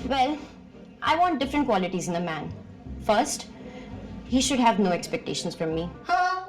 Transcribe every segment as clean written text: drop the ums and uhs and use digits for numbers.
Well, I want different qualities in a man. First, he should have no expectations from me. Huh?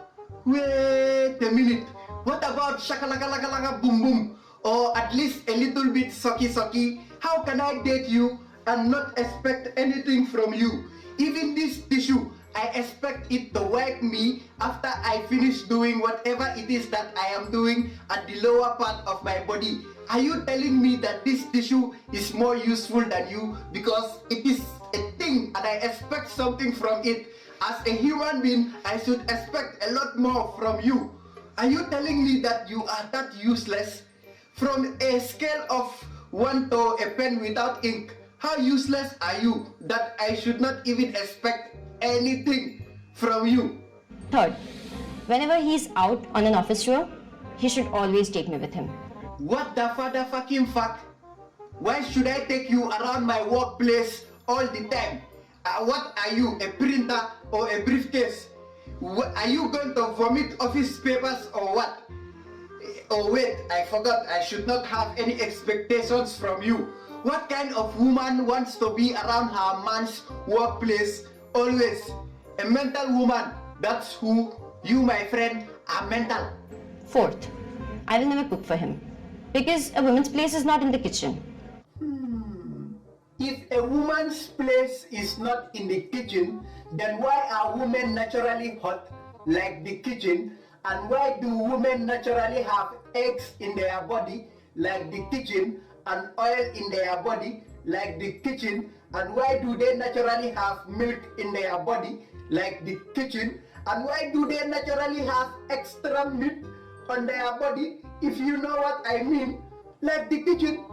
Wait a minute. What about shakalaka boom boom? Or at least a little bit sucky sucky? How can I date you and not expect anything from you? Even this tissue, I expect it to wipe me after I finish doing whatever it is that I am doing at the lower part of my body. Are you telling me that this tissue is more useful than you because it is a thing and I expect something from it? As a human being, I should expect a lot more from you. Are you telling me that you are that useless? From a scale of 1 to a pen without ink, how useless are you that I should not even expect anything from you? Third, whenever he's out on an office tour, he should always take me with him. What the father fucking fuck? Why should I take you around my workplace all the time? What are you, a printer or a briefcase? Are you going to vomit office papers or what? Oh wait, I forgot, I should not have any expectations from you. What kind of woman wants to be around her man's workplace always? A mental woman. That's who you, my friend, are mental. Fourth, I will never cook for him. Because a woman's place is not in the kitchen. If a woman's place is not in the kitchen, then why are women naturally hot like the kitchen? And why do women naturally have eggs in their body like the kitchen and oil in their body like the kitchen? And why do they naturally have milk in their body like the kitchen? And why do they naturally have extra meat on their body, if you know what I mean, like the kitchen?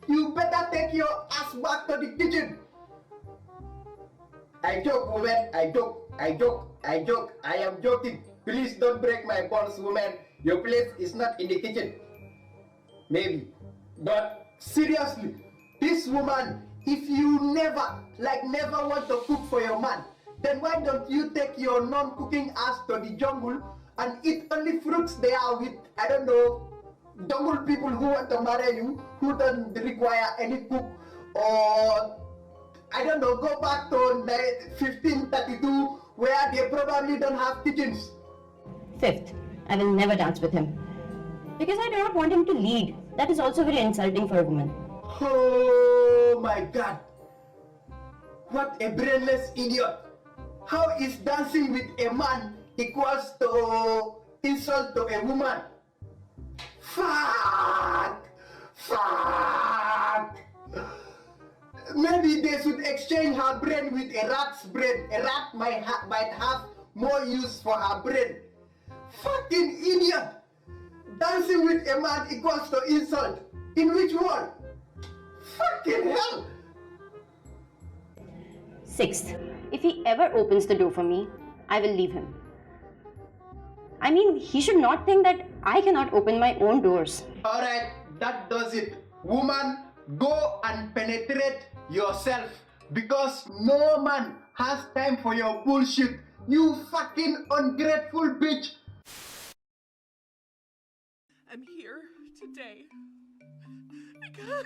You better take your ass back to the kitchen. I joke, woman. I joke. I am joking. Please don't break my balls, woman. Your place is not in the kitchen. Maybe. But seriously, this woman, if you never want to cook for your man, then why don't you take your non-cooking ass to the jungle and eat only fruits there with, I don't know, jungle people who want to marry you, who don't require any cook, or I don't know, go back to 1532 where they probably don't have kitchens. Fifth, I will never dance with him. Because I do not want him to lead. That is also very insulting for a woman. Oh my God. What a brainless idiot. How is dancing with a man equals to insult to a woman? Fuck! Maybe they should exchange her brain with a rat's brain. A rat might have more use for her brain. Fucking idiot! Dancing with a man equals to insult. In which world? Fucking hell! Sixth, if he ever opens the door for me, I will leave him. I mean, he should not think that I cannot open my own doors. Alright, that does it. Woman, go and penetrate yourself, because no man has time for your bullshit. You fucking ungrateful bitch. I'm here today because